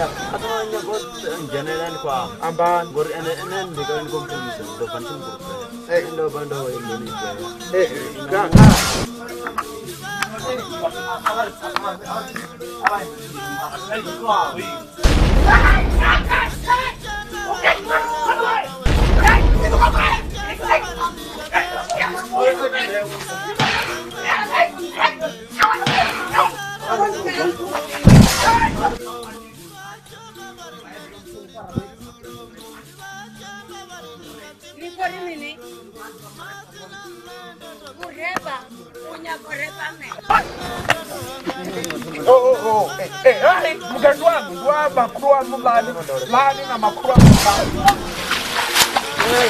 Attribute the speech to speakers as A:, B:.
A: Atanya god general kwa
B: Amban.
A: gor enen bigan kompromis do pantin group. Ndo bando ini.
B: Gang. Hey, mgandwa makruwa mulani lani na makruwa mulani. Hey,